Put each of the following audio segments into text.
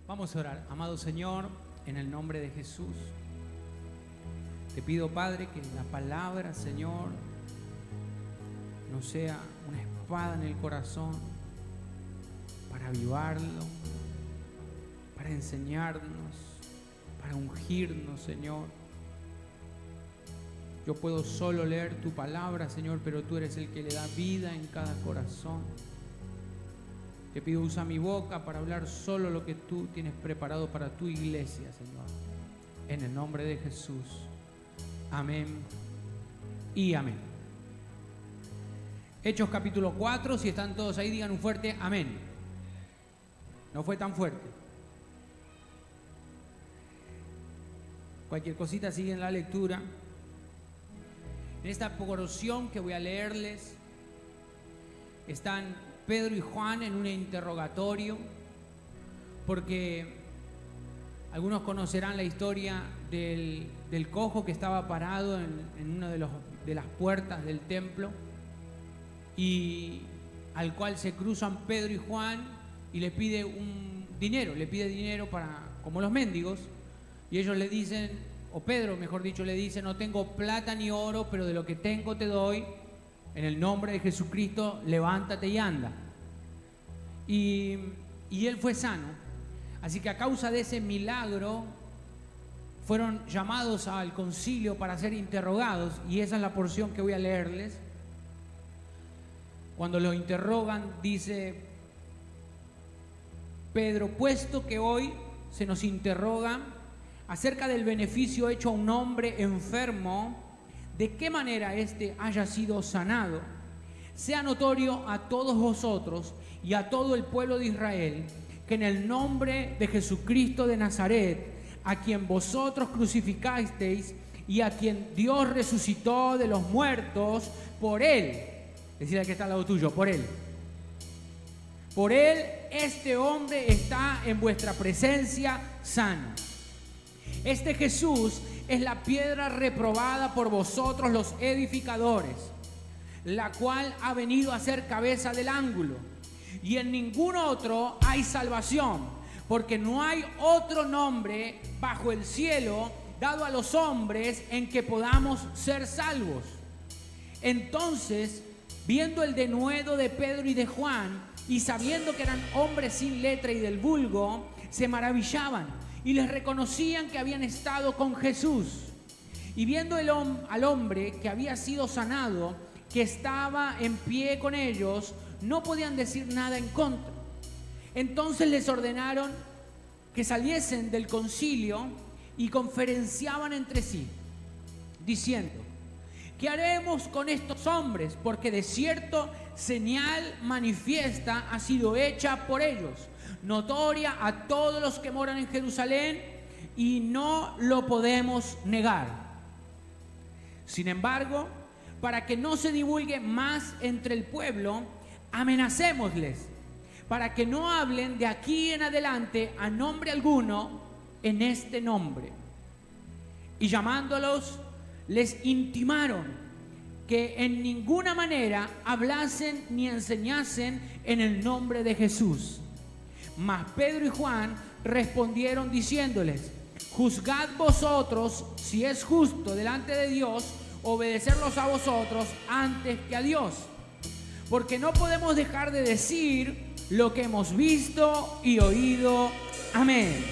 Vamos a orar. Amado Señor, en el nombre de Jesús, te pido, Padre, que la palabra, Señor, nos sea una espada en el corazón para avivarlo, para enseñarnos, para ungirnos, Señor. Yo puedo solo leer tu palabra, Señor, pero tú eres el que le da vida en cada corazón. Te pido, usa mi boca para hablar solo lo que tú tienes preparado para tu iglesia, Señor. En el nombre de Jesús. Amén y amén. Hechos capítulo 4, si están todos ahí, digan un fuerte amén. No fue tan fuerte. Cualquier cosita sigue en la lectura. En esta porción que voy a leerles están Pedro y Juan en un interrogatorio, porque algunos conocerán la historia del cojo que estaba parado en una de las puertas del templo, y al cual se cruzan Pedro y Juan y le pide dinero para, como los mendigos, y ellos le dicen, o Pedro mejor dicho le dice: no tengo plata ni oro, pero de lo que tengo te doy. En el nombre de Jesucristo, levántate y anda. Y él fue sano. Así que a causa de ese milagro fueron llamados al concilio para ser interrogados, y esa es la porción que voy a leerles. Cuando lo interrogan, dice Pedro: puesto que hoy se nos interroga acerca del beneficio hecho a un hombre enfermo, de qué manera éste haya sido sanado, sea notorio a todos vosotros y a todo el pueblo de Israel que en el nombre de Jesucristo de Nazaret, a quien vosotros crucificasteis y a quien Dios resucitó de los muertos, por él, decir al que está al lado tuyo, por él, este hombre está en vuestra presencia sano. Este Jesús es la piedra reprobada por vosotros los edificadores, la cual ha venido a ser cabeza del ángulo. Y en ningún otro hay salvación, porque no hay otro nombre bajo el cielo dado a los hombres en que podamos ser salvos. Entonces, viendo el denuedo de Pedro y de Juan, y sabiendo que eran hombres sin letra y del vulgo, se maravillaban y les reconocían que habían estado con Jesús. Y viendo al hombre que había sido sanado, que estaba en pie con ellos, no podían decir nada en contra. Entonces les ordenaron que saliesen del concilio y conferenciaban entre sí, diciendo: ¿qué haremos con estos hombres? Porque de cierto señal manifiesta ha sido hecha por ellos, notoria a todos los que moran en Jerusalén, y no lo podemos negar. Sin embargo, para que no se divulgue más entre el pueblo, amenacémosles, para que no hablen de aquí en adelante a nombre alguno en este nombre. Y llamándolos, les intimaron que en ninguna manera hablasen ni enseñasen en el nombre de Jesús. Mas Pedro y Juan respondieron diciéndoles: juzgad vosotros si es justo delante de Dios obedecerlos a vosotros antes que a Dios, porque no podemos dejar de decir lo que hemos visto y oído. Amén.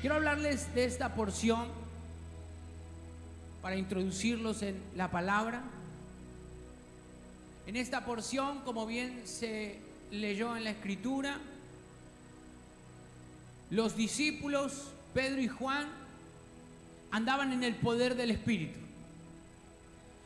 Quiero hablarles de esta porción para introducirlos en la palabra. En esta porción, como bien se leyó en la Escritura, los discípulos Pedro y Juan andaban en el poder del Espíritu.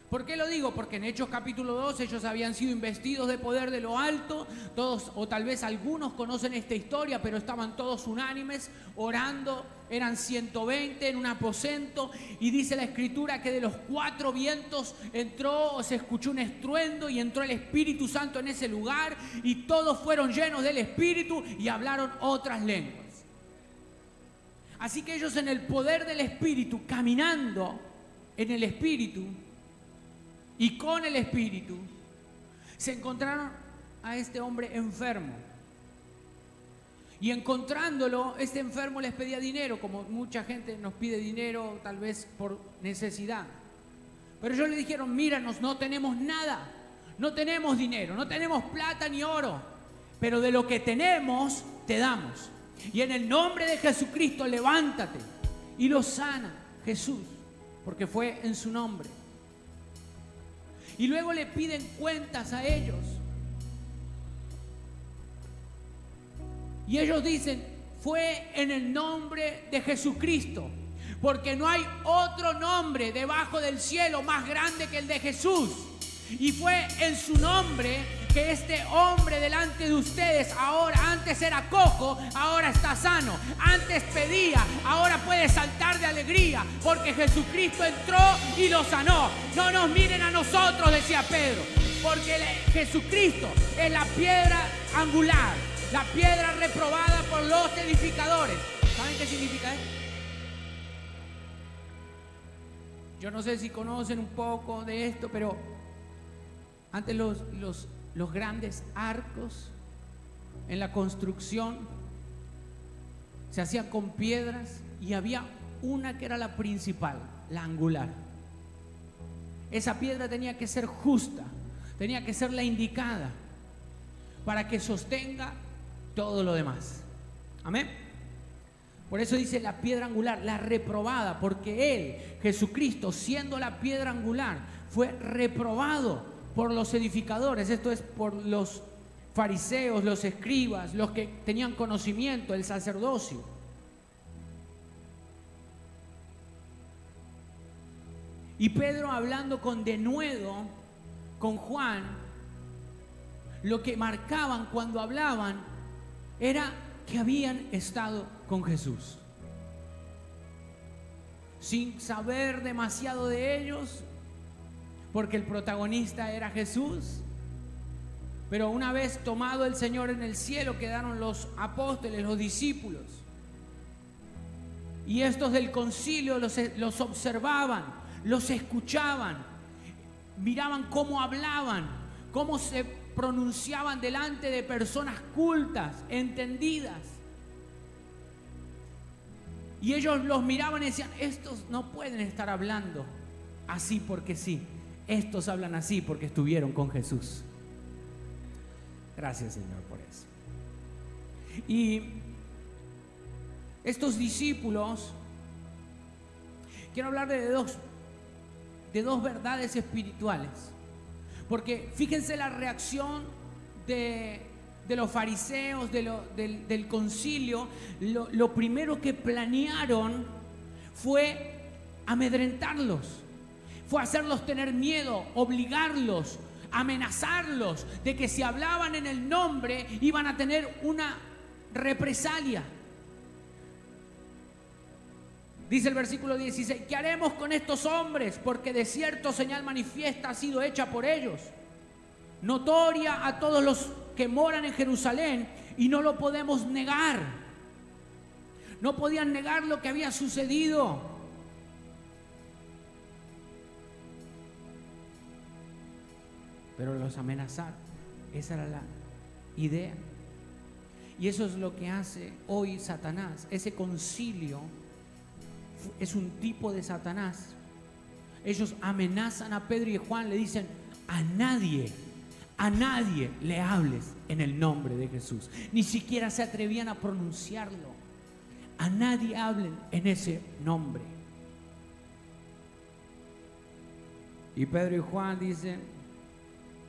¿Por qué lo digo? Porque en Hechos capítulo 2 ellos habían sido investidos de poder de lo alto. Todos, o tal vez algunos conocen esta historia, pero estaban todos unánimes orando. Eran 120 en un aposento, y dice la Escritura que de los 4 vientos entró, o se escuchó un estruendo, y entró el Espíritu Santo en ese lugar, y todos fueron llenos del Espíritu y hablaron otras lenguas. Así que ellos, en el poder del Espíritu, caminando en el Espíritu y con el Espíritu, se encontraron a este hombre enfermo. Y encontrándolo, este enfermo les pedía dinero, como mucha gente nos pide dinero, tal vez por necesidad. Pero ellos le dijeron, míranos, no tenemos nada, no tenemos dinero, no tenemos plata ni oro, pero de lo que tenemos, te damos. Y en el nombre de Jesucristo, levántate. Y lo sana Jesús, porque fue en su nombre. Y luego le piden cuentas a ellos. Y ellos dicen, fue en el nombre de Jesucristo, porque no hay otro nombre debajo del cielo más grande que el de Jesús. Y fue en su nombre que este hombre delante de ustedes ahora, antes era cojo, ahora está sano. Antes pedía, ahora puede saltar de alegría, porque Jesucristo entró y lo sanó. No nos miren a nosotros, decía Pedro, porque Jesucristo es la piedra angular, la piedra reprobada por los edificadores. ¿Saben qué significa esto? Yo no sé si conocen un poco de esto, pero antes los grandes arcos en la construcción se hacían con piedras y había una que era la principal, la angular. Esa piedra tenía que ser justa, tenía que ser la indicada para que sostenga todo lo demás. Amén. Por eso dice la piedra angular, la reprobada, porque Él, Jesucristo, siendo la piedra angular, fue reprobado por los edificadores, esto es por los fariseos, los escribas, los que tenían conocimiento, el sacerdocio. Y Pedro, hablando con denuedo con Juan, lo que marcaban cuando hablaban era que habían estado con Jesús. Sin saber demasiado de ellos, porque el protagonista era Jesús. Pero una vez tomado el Señor en el cielo, quedaron los apóstoles, los discípulos. Y estos del concilio los observaban, los escuchaban, miraban cómo hablaban, cómo se pronunciaban delante de personas cultas, entendidas. Y ellos los miraban y decían, estos no pueden estar hablando así porque sí. Estos hablan así porque estuvieron con Jesús. Gracias, Señor, por eso. Y estos discípulos, quiero hablar de dos verdades espirituales. Porque fíjense la reacción de los fariseos, del concilio. Lo primero que planearon fue amedrentarlos. Fue hacerlos tener miedo, obligarlos, amenazarlos de que si hablaban en el nombre iban a tener una represalia. Dice el versículo 16, ¿qué haremos con estos hombres? Porque de cierto señal manifiesta ha sido hecha por ellos, notoria a todos los que moran en Jerusalén, y no lo podemos negar. No podían negar lo que había sucedido. Pero los amenazaron. Esa era la idea. Y eso es lo que hace hoy Satanás. Ese concilio es un tipo de Satanás. Ellos amenazan a Pedro y Juan, le dicen, a nadie le hables en el nombre de Jesús. Ni siquiera se atrevían a pronunciarlo. A nadie hablen en ese nombre. Y Pedro y Juan dicen,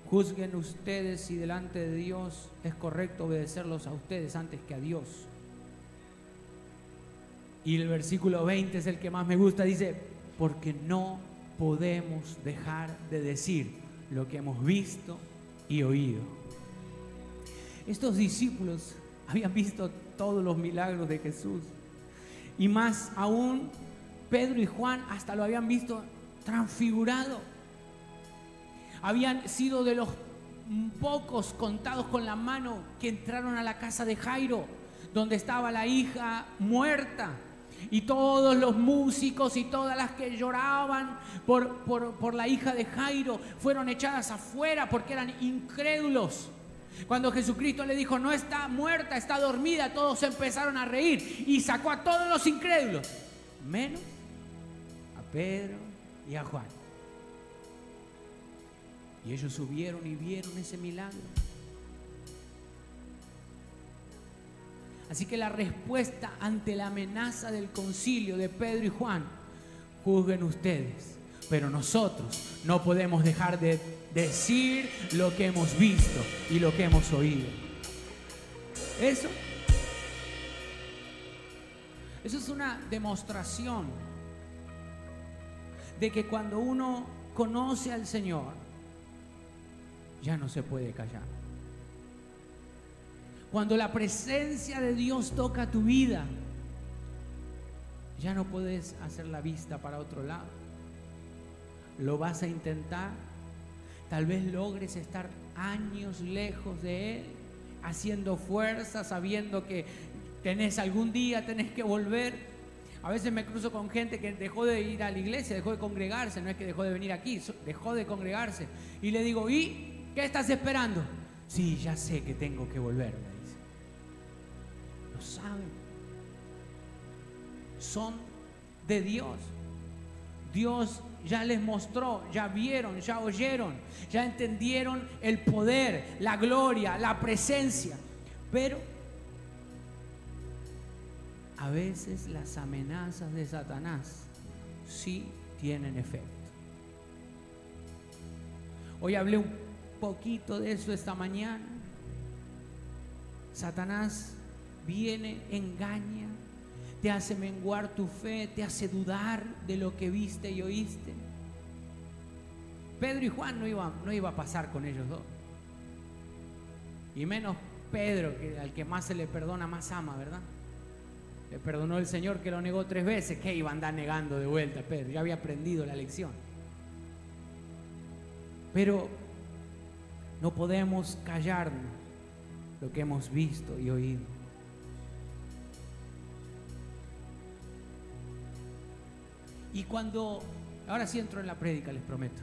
juzguen ustedes si delante de Dios es correcto obedecerlos a ustedes antes que a Dios. Y el versículo 20 es el que más me gusta, dice, porque no podemos dejar de decir lo que hemos visto y oído. Estos discípulos habían visto todos los milagros de Jesús, y más aún Pedro y Juan hasta lo habían visto transfigurado. Habían sido de los pocos contados con la mano que entraron a la casa de Jairo, donde estaba la hija muerta, y todos los músicos y todas las que lloraban por la hija de Jairo fueron echadas afuera porque eran incrédulos. Cuando Jesucristo le dijo, no está muerta, está dormida, todos se empezaron a reír y sacó a todos los incrédulos, menos a Pedro y a Juan. Y ellos subieron y vieron ese milagro. Así que la respuesta ante la amenaza del concilio de Pedro y Juan, juzguen ustedes, pero nosotros no podemos dejar de decir lo que hemos visto y lo que hemos oído. Eso es una demostración de que cuando uno conoce al Señor, ya no se puede callar. Cuando la presencia de Dios toca tu vida, ya no puedes hacer la vista para otro lado. Lo vas a intentar. Tal vez logres estar años lejos de Él, haciendo fuerza, sabiendo que algún día tenés que volver. A veces me cruzo con gente que dejó de ir a la iglesia, dejó de congregarse, no es que dejó de venir aquí, dejó de congregarse. Y le digo, ¿y qué estás esperando? Sí, ya sé que tengo que volver, me dice. Lo saben. Son de Dios. Dios ya les mostró, ya vieron, ya oyeron, ya entendieron el poder, la gloria, la presencia. Pero a veces las amenazas de Satanás sí tienen efecto. Hoy hablé un poquito de eso esta mañana. Satanás viene, engaña, te hace menguar tu fe, te hace dudar de lo que viste y oíste. Pedro y Juan no iba a pasar con ellos dos. Y menos Pedro, que al que más se le perdona, más ama, ¿verdad? Le perdonó el Señor que lo negó 3 veces. ¿Qué iba a andar negando de vuelta Pedro? Ya había aprendido la lección. Pero no podemos callarnos lo que hemos visto y oído. Y cuando, ahora sí entro en la prédica, les prometo.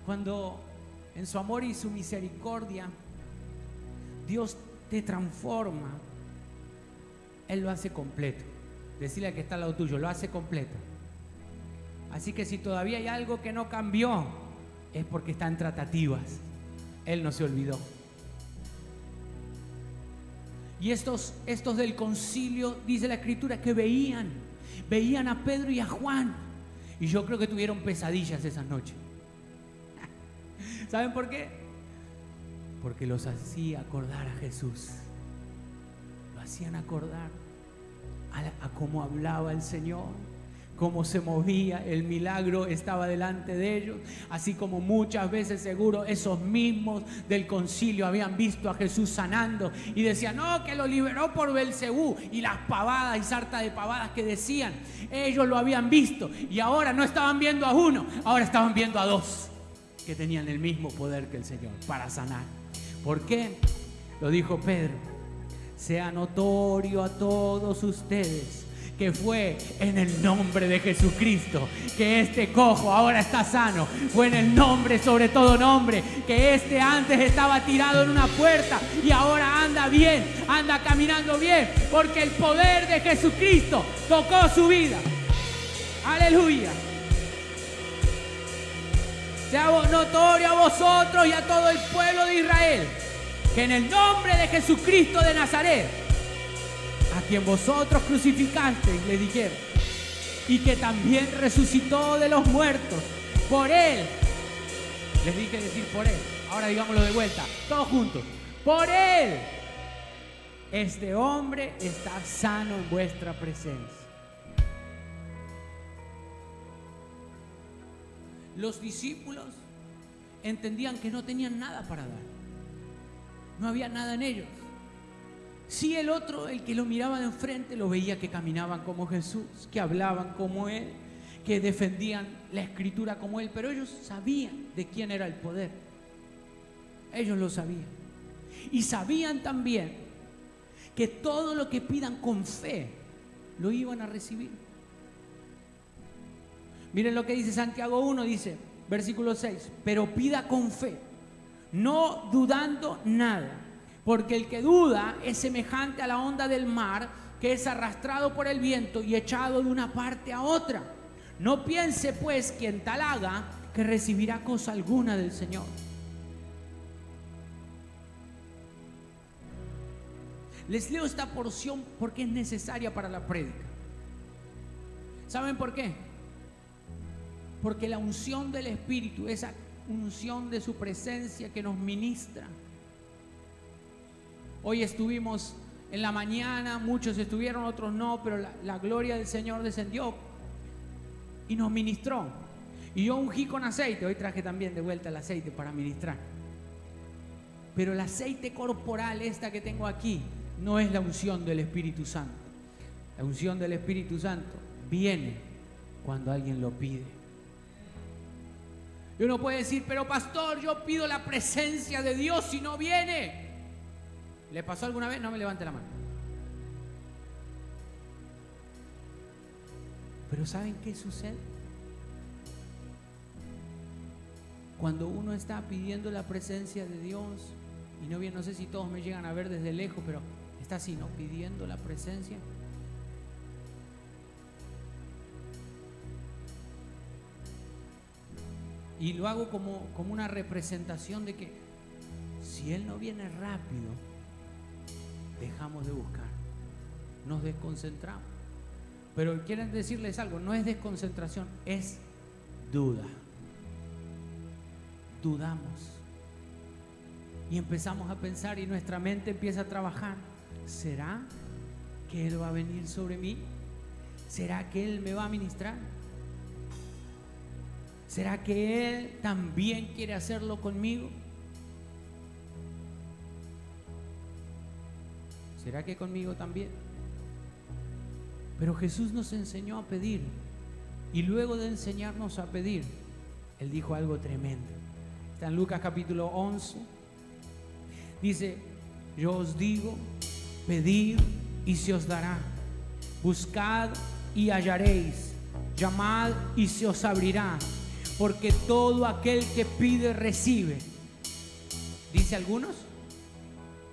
Cuando en su amor y su misericordia Dios te transforma, Él lo hace completo. Decirle al que está al lado tuyo, lo hace completo. Así que si todavía hay algo que no cambió, es porque está en tratativas. Él no se olvidó. Y estos del concilio, dice la Escritura, que veían a Pedro y a Juan. Y yo creo que tuvieron pesadillas esas noches. ¿Saben por qué? Porque los hacía acordar a Jesús. Lo hacían acordar a cómo hablaba el Señor, cómo se movía, el milagro estaba delante de ellos. Así como muchas veces seguro esos mismos del concilio habían visto a Jesús sanando y decían, no, que lo liberó por Belcebú, y las pavadas y sarta de pavadas que decían, ellos lo habían visto, y ahora no estaban viendo a uno, ahora estaban viendo a 2 que tenían el mismo poder que el Señor para sanar. ¿Por qué? Lo dijo Pedro: sea notorio a todos ustedes que fue en el nombre de Jesucristo que este cojo ahora está sano. Fue en el nombre, sobre todo nombre, que este antes estaba tirado en una puerta y ahora anda bien, anda caminando bien, porque el poder de Jesucristo tocó su vida. Aleluya. Sea notorio a vosotros y a todo el pueblo de Israel que en el nombre de Jesucristo de Nazaret, a quien vosotros crucificasteis, le dijeron, y que también resucitó de los muertos, por Él, les dije decir por Él, ahora digámoslo de vuelta, todos juntos, por Él, este hombre está sano en vuestra presencia. Los discípulos entendían que no tenían nada para dar, no había nada en ellos. Sí, el otro, el que lo miraba de enfrente, lo veía que caminaban como Jesús, que hablaban como Él, que defendían la Escritura como Él, pero ellos sabían de quién era el poder. Ellos lo sabían. Y sabían también que todo lo que pidan con fe lo iban a recibir. Miren lo que dice Santiago 1, dice, versículo 6, pero pida con fe, no dudando nada, porque el que duda es semejante a la onda del mar, que es arrastrado por el viento y echado de una parte a otra. No piense pues quien tal haga que recibirá cosa alguna del Señor. Les leo esta porción porque es necesaria para la prédica. ¿Saben por qué? Porque la unción del Espíritu, esa unción de su presencia que nos ministra. Hoy estuvimos en la mañana, muchos estuvieron, otros no, pero la gloria del Señor descendió y nos ministró. Y yo ungí con aceite. Hoy traje también de vuelta el aceite para ministrar. Pero el aceite corporal, esta que tengo aquí, no es la unción del Espíritu Santo. La unción del Espíritu Santo viene cuando alguien lo pide. Y uno puede decir, pero pastor, yo pido la presencia de Dios y no viene. ¿Le pasó alguna vez? No me levante la mano. Pero ¿saben qué sucede? Cuando uno está pidiendo la presencia de Dios y no viene, no sé si todos me llegan a ver desde lejos, pero está así, ¿no? Pidiendo la presencia. Y lo hago como una representación de que si Él no viene rápido, dejamos de buscar, nos desconcentramos. Pero quieren decirles algo, no es desconcentración, es duda. Dudamos y empezamos a pensar y nuestra mente empieza a trabajar. ¿Será que Él va a venir sobre mí? ¿Será que Él me va a ministrar? ¿Será que Él también quiere hacerlo conmigo? ¿Será que conmigo también? Pero Jesús nos enseñó a pedir, y luego de enseñarnos a pedir, Él dijo algo tremendo. Está en Lucas capítulo 11. Dice, yo os digo, pedid y se os dará, buscad y hallaréis, llamad y se os abrirá, porque todo aquel que pide recibe. ¿Dice algunos?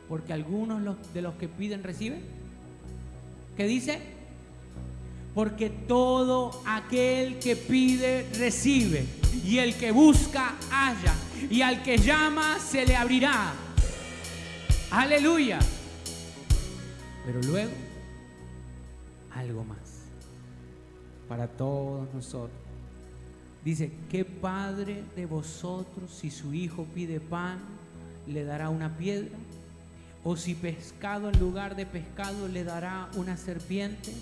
Porque algunos de los que piden reciben. ¿Qué dice? Porque todo aquel que pide recibe, y el que busca halla, y al que llama se le abrirá. Aleluya. Pero luego algo más para todos nosotros. Dice, ¿qué padre de vosotros, si su hijo pide pan, le dará una piedra? ¿O si pescado en lugar de pescado le dará una serpiente?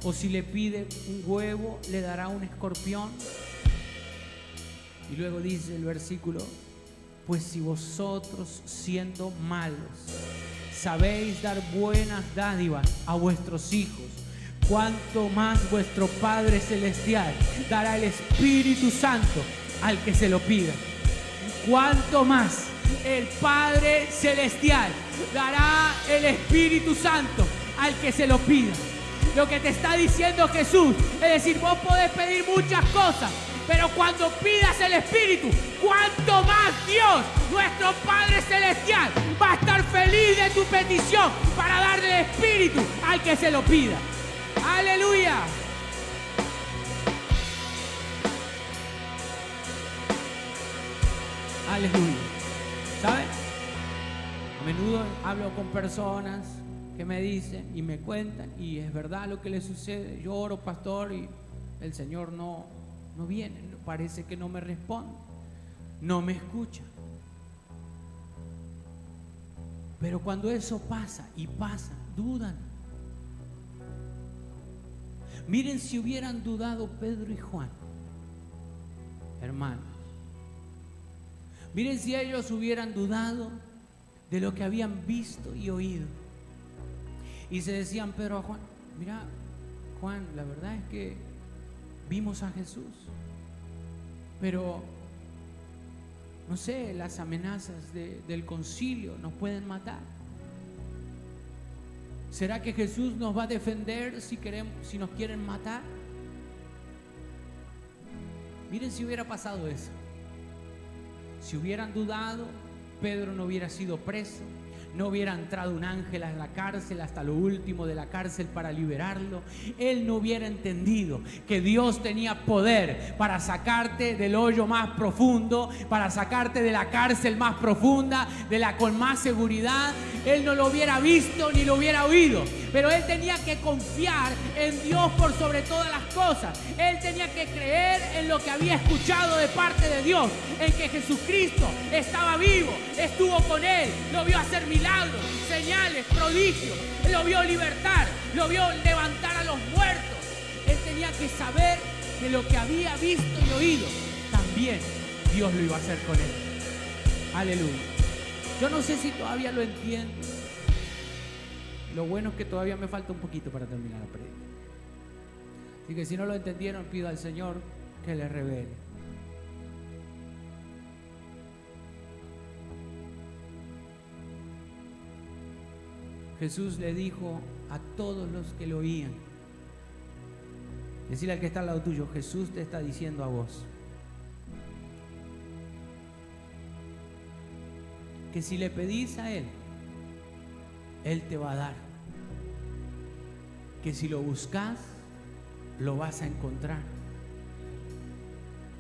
¿O si le pide un huevo le dará un escorpión? Y luego dice el versículo, pues si vosotros siendo malos sabéis dar buenas dádivas a vuestros hijos, cuánto más vuestro Padre Celestial dará el Espíritu Santo al que se lo pida. Cuánto más el Padre Celestial dará el Espíritu Santo al que se lo pida. Lo que te está diciendo Jesús es decir, vos podés pedir muchas cosas, pero cuando pidas el Espíritu, cuánto más Dios, nuestro Padre Celestial, va a estar feliz de tu petición para darle el Espíritu al que se lo pida. ¡Aleluya! ¡Aleluya! ¿Saben? A menudo hablo con personas que me dicen y me cuentan, y es verdad lo que les sucede. Yo oro, pastor, y el Señor no viene, parece que no me responde, no me escucha. Pero cuando eso pasa y pasa, dudan. Miren si hubieran dudado Pedro y Juan, hermanos. Miren si ellos hubieran dudado de lo que habían visto y oído. Y se decían Pedro a Juan, mira, Juan, la verdad es que vimos a Jesús, pero no sé, las amenazas del concilio nos pueden matar. ¿Será que Jesús nos va a defender si nos quieren matar? Miren si hubiera pasado eso. Si hubieran dudado Pedro no hubiera sido preso, no hubiera entrado un ángel a la cárcel hasta lo último de la cárcel para liberarlo. Él no hubiera entendido que Dios tenía poder para sacarte del hoyo más profundo, para sacarte de la cárcel más profunda, con más seguridad. Él no lo hubiera visto ni lo hubiera oído, pero él tenía que confiar en Dios por sobre todas las cosas. Él tenía que creer en lo que había escuchado de parte de Dios, en que Jesucristo estaba vivo, estuvo con él, lo vio hacer milagros, señales, prodigios, lo vio libertar, lo vio levantar a los muertos. Él tenía que saber que lo que había visto y oído, también Dios lo iba a hacer con él. Aleluya. Yo no sé si todavía lo entiendo. Lo bueno es que todavía me falta un poquito para terminar la prédica. Así que si no lo entendieron, pido al Señor que les revele. Jesús le dijo a todos los que lo oían, decirle al que está al lado tuyo, Jesús te está diciendo a vos que si le pedís a Él, Él te va a dar. Que si lo buscas, lo vas a encontrar.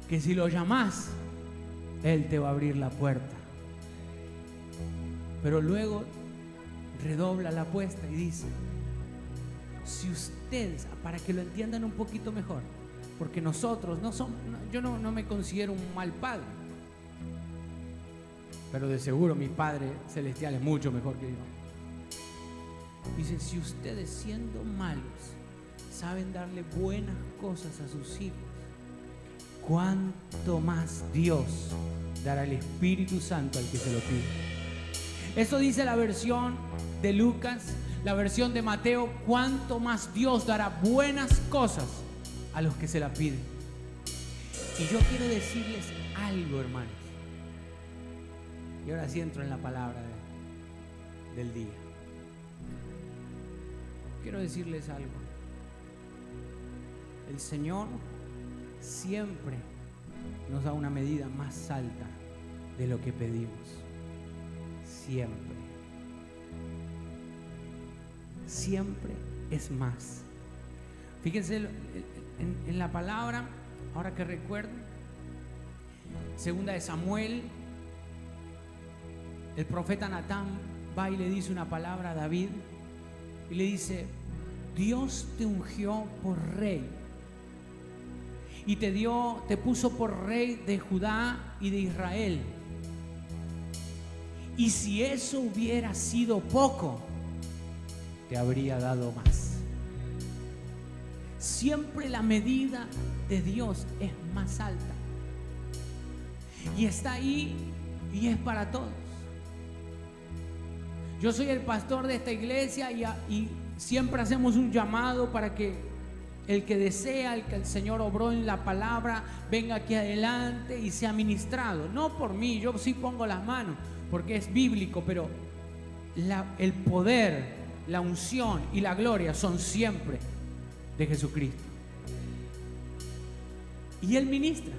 Que si lo llamás, Él te va a abrir la puerta. Pero luego redobla la apuesta y dice, si ustedes, para que lo entiendan un poquito mejor, porque nosotros no somos, yo no me considero un mal padre, pero de seguro mi Padre Celestial es mucho mejor que yo. Dice, si ustedes siendo malos saben darle buenas cosas a sus hijos, ¿cuánto más Dios dará el Espíritu Santo al que se lo pide? Eso dice la versión de Lucas, la versión de Mateo, ¿cuánto más Dios dará buenas cosas a los que se la piden? Y yo quiero decirles algo, hermanos. Y ahora sí entro en la palabra del día. Quiero decirles algo. El Señor siempre nos da una medida más alta de lo que pedimos. Siempre. Siempre es más. Fíjense en la palabra, ahora que recuerdo, segunda de Samuel, el profeta Natán va y le dice una palabra a David y le dice, Dios te ungió por rey y te puso por rey de Judá y de Israel. Y si eso hubiera sido poco, te habría dado más. Siempre la medida de Dios es más alta. Y está ahí y es para todos. Yo soy el pastor de esta iglesia y siempre hacemos un llamado para que el que desea, el que el Señor obró en la palabra, venga aquí adelante y sea ministrado. No por mí, yo sí pongo las manos porque es bíblico, pero el poder, la unción y la gloria son siempre de Jesucristo. Y Él ministra.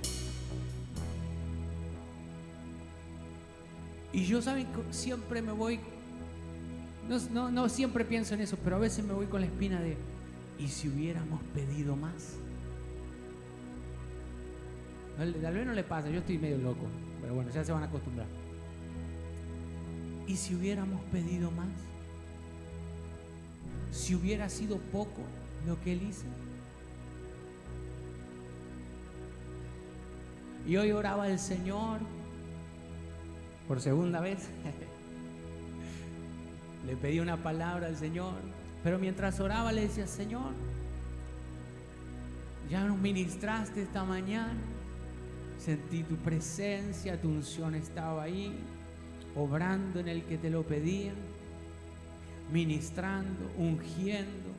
Y yo, saben, siempre me voy, no siempre pienso en eso, pero a veces me voy con la espina de, ¿y si hubiéramos pedido más? Tal vez no le pasa, yo estoy medio loco, pero bueno, ya se van a acostumbrar. ¿Y si hubiéramos pedido más? Si hubiera sido poco lo que Él hizo. Y hoy oraba el Señor por segunda vez. Le pedí una palabra al Señor, pero mientras oraba le decía, Señor, ya nos ministraste esta mañana, sentí tu presencia, tu unción estaba ahí, obrando en el que te lo pedían, ministrando, ungiendo.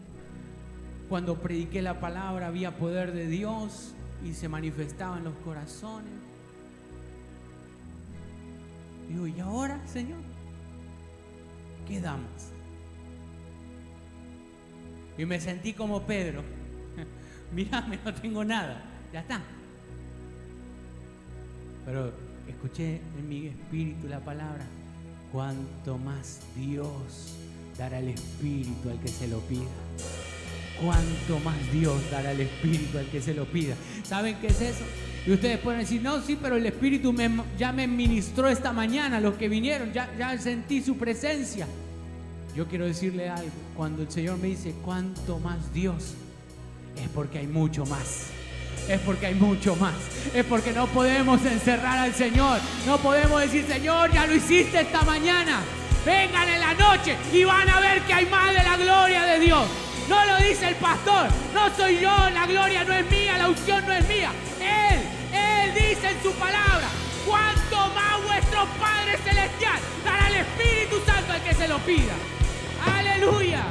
Cuando prediqué la palabra había poder de Dios y se manifestaba en los corazones. Digo, ¿y ahora, Señor? ¿Qué damos? Y me sentí como Pedro. Mírame, no tengo nada. Ya está. Pero escuché en mi espíritu la palabra: cuanto más Dios dará el Espíritu al que se lo pida. Cuanto más Dios dará el Espíritu al que se lo pida. ¿Saben qué es eso? Y ustedes pueden decir: no, sí, pero el Espíritu ya me ministró esta mañana. Los que vinieron, ya sentí su presencia. Yo quiero decirle algo: cuando el Señor me dice cuanto más Dios, es porque hay mucho más. Es porque hay mucho más. Es porque no podemos encerrar al Señor. No podemos decir: Señor, ya lo hiciste esta mañana. Vengan en la noche y van a ver que hay más de la gloria de Dios. No lo dice el pastor, no soy yo, la gloria no es mía, la unción no es mía. Él dice en su palabra: cuanto más vuestro Padre Celestial dará el Espíritu Santo al que se lo pida. Aleluya.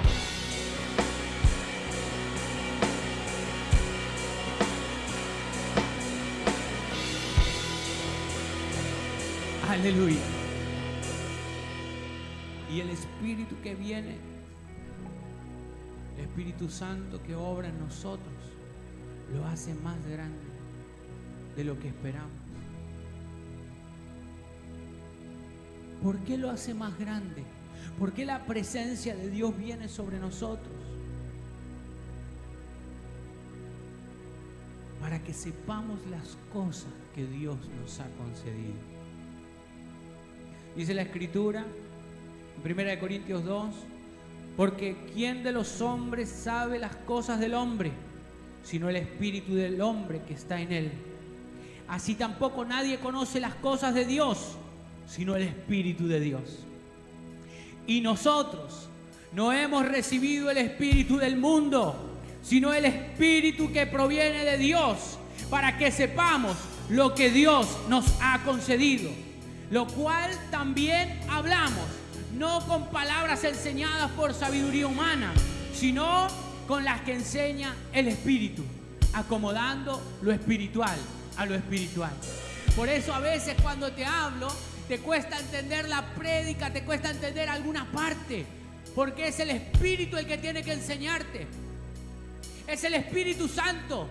Aleluya. Y el Espíritu que viene, el Espíritu Santo que obra en nosotros, lo hace más grande de lo que esperamos. ¿Por qué lo hace más grande? ¿Por qué la presencia de Dios viene sobre nosotros? Para que sepamos las cosas que Dios nos ha concedido. Dice la Escritura en 1 Corintios 2: porque ¿quién de los hombres sabe las cosas del hombre, sino el espíritu del hombre que está en él? Así tampoco nadie conoce las cosas de Dios, sino el Espíritu de Dios. Y nosotros no hemos recibido el espíritu del mundo, sino el Espíritu que proviene de Dios, para que sepamos lo que Dios nos ha concedido, lo cual también hablamos, no con palabras enseñadas por sabiduría humana, sino con las que enseña el Espíritu, acomodando lo espiritual a lo espiritual. Por eso a veces cuando te hablo, te cuesta entender la prédica, te cuesta entender alguna parte, porque es el Espíritu el que tiene que enseñarte. Es el Espíritu Santo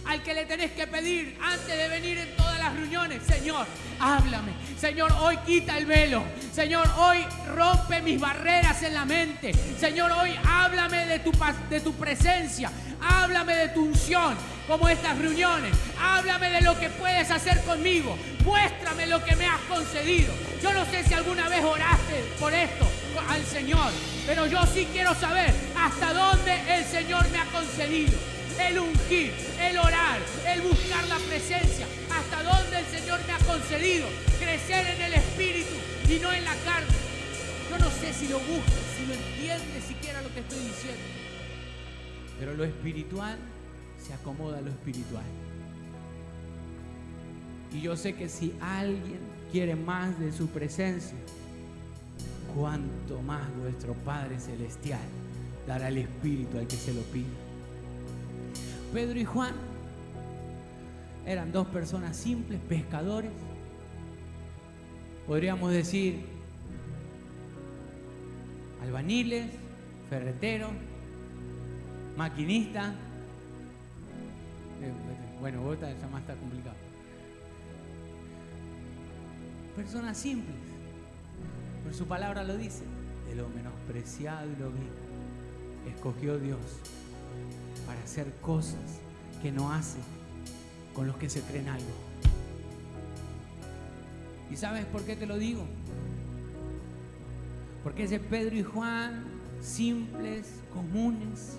al que le tenés que pedir antes de venir en todas las reuniones: Señor, háblame. Señor, hoy quita el velo. Señor, hoy rompe mis barreras en la mente. Señor, hoy háblame de tu presencia. Háblame de tu unción, como estas reuniones. Háblame de lo que puedes hacer conmigo. Muéstrame lo que me has concedido. Yo no sé si alguna vez oraste por esto al Señor, pero yo sí quiero saber hasta dónde el Señor me ha concedido. El ungir, el orar, el buscar la presencia. Hasta dónde el Señor me ha concedido crecer en el Espíritu y no en la carne. Yo no sé si lo buscas, si lo entiendes siquiera lo que estoy diciendo. Pero lo espiritual se acomoda a lo espiritual. Y yo sé que si alguien quiere más de su presencia, cuanto más vuestro Padre Celestial dará el Espíritu al que se lo pida. Pedro y Juan eran dos personas simples, pescadores. Podríamos decir albañiles, ferreteros, maquinistas. Bueno, vos ya más está complicado. Personas simples. Pero su palabra lo dice: de lo menospreciado y lo vil escogió Dios para hacer cosas que no hace con los que se creen algo. ¿Y sabes por qué te lo digo? Porque ese Pedro y Juan, simples, comunes,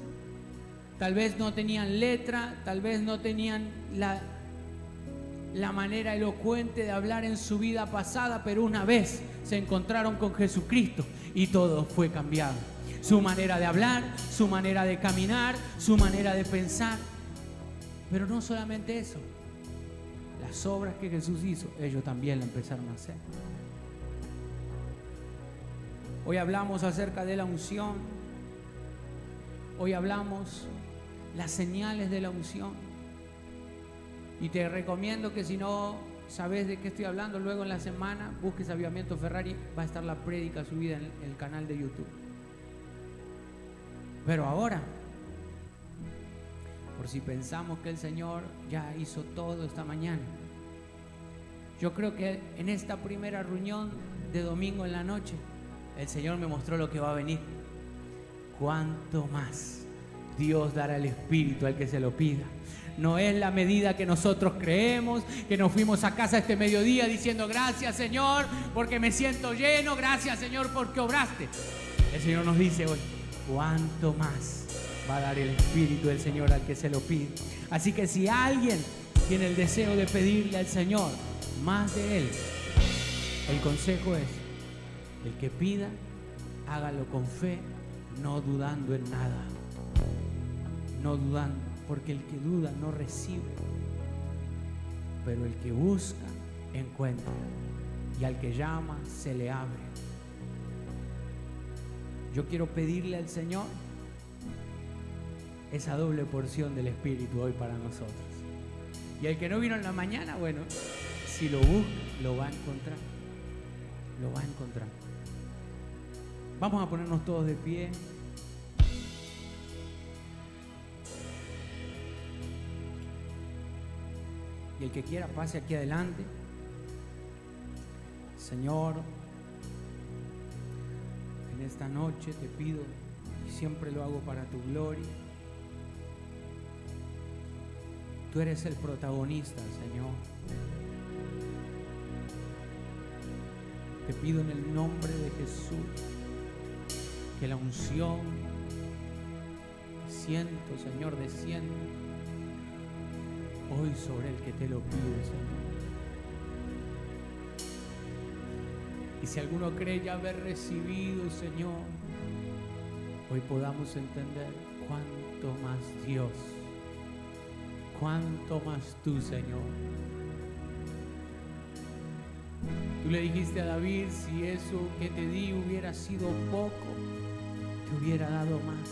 tal vez no tenían letra, tal vez no tenían la manera elocuente de hablar en su vida pasada, pero una vez se encontraron con Jesucristo y todo fue cambiado. Su manera de hablar, su manera de caminar, su manera de pensar. Pero no solamente eso, las obras que Jesús hizo, ellos también la empezaron a hacer. Hoy hablamos acerca de la unción. Hoy hablamos las señales de la unción. Y te recomiendo que si no sabes de qué estoy hablando, luego en la semana busques Avivamiento Ferrari, va a estar la prédica subida en el canal de YouTube. Pero ahora, por si pensamos que el Señor ya hizo todo esta mañana, Yo creo que en esta primera reunión de domingo en la noche, el Señor me mostró lo que va a venir. Cuánto más Dios dará el Espíritu al que se lo pida. No es la medida que nosotros creemos, que nos fuimos a casa este mediodía diciendo gracias Señor porque me siento lleno, gracias Señor porque obraste. El Señor nos dice hoy, cuánto más va a dar el Espíritu del Señor al que se lo pide. Así que si alguien tiene el deseo de pedirle al Señor más de Él, el consejo es, el que pida, hágalo con fe, no dudando en nada. No dudando, porque el que duda no recibe, pero el que busca, encuentra, y al que llama, se le abre. Yo quiero pedirle al Señor esa doble porción del Espíritu hoy para nosotros. Y el que no vino en la mañana, bueno, si lo busca, lo va a encontrar. Lo va a encontrar. Vamos a ponernos todos de pie. Y el que quiera pase aquí adelante. Señor, en esta noche te pido, y siempre lo hago para tu gloria, tú eres el protagonista, Señor. Te pido en el nombre de Jesús que la unción siento, Señor, descienda hoy sobre el que te lo pide, Señor. Y si alguno cree ya haber recibido, Señor, hoy podamos entender cuánto más Dios, cuánto más tú, Señor. Tú le dijiste a David, si eso que te di hubiera sido poco, te hubiera dado más.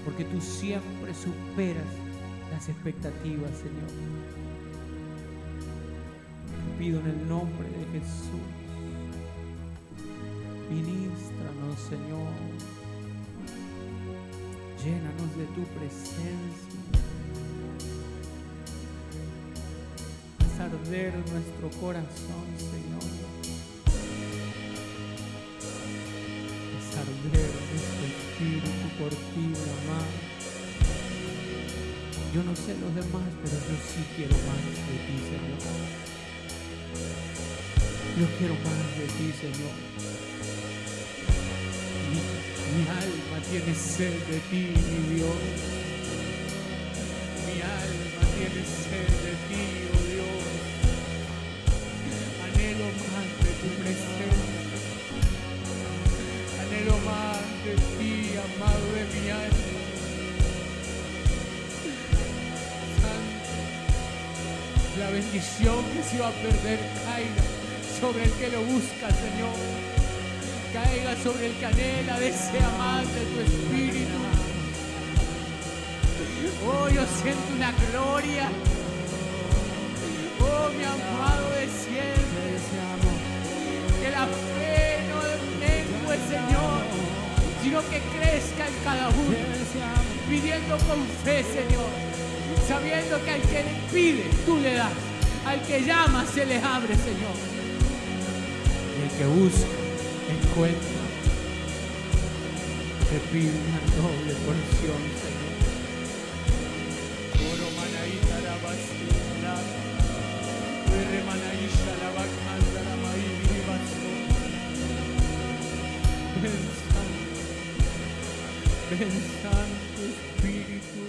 Porque tú siempre superas las expectativas, Señor. Te pido en el nombre de Jesús, ministranos, Señor. Llénanos de tu presencia. Haz arder nuestro corazón, Señor. Haz arder nuestro espíritu por ti, mi amado. Yo no sé los demás, pero yo sí quiero más de ti, Señor. Yo quiero más de ti, Señor. Mi alma tiene sed de ti, mi Dios. Mi alma tiene sed de ti, oh Dios. Anhelo más de tu presencia. Anhelo más de ti, amado de mi alma. La bendición que se iba a perder caiga sobre el que lo busca, Señor. Caiga sobre el que anhela, desea más de tu espíritu. Oh, yo siento una gloria. Oh, mi amado desciende. Que la fe no mengue, Señor, sino que crezca en cada uno. Pidiendo con fe, Señor. Sabiendo que al que le pide, tú le das. Al que llama, se le abre, Señor. Y el que busca, encuentra. Te pido una doble porción, Señor. Oro manaíta la vacila. Ore manaíta la vacanda la maíri vaso. Ven Santo Espíritu.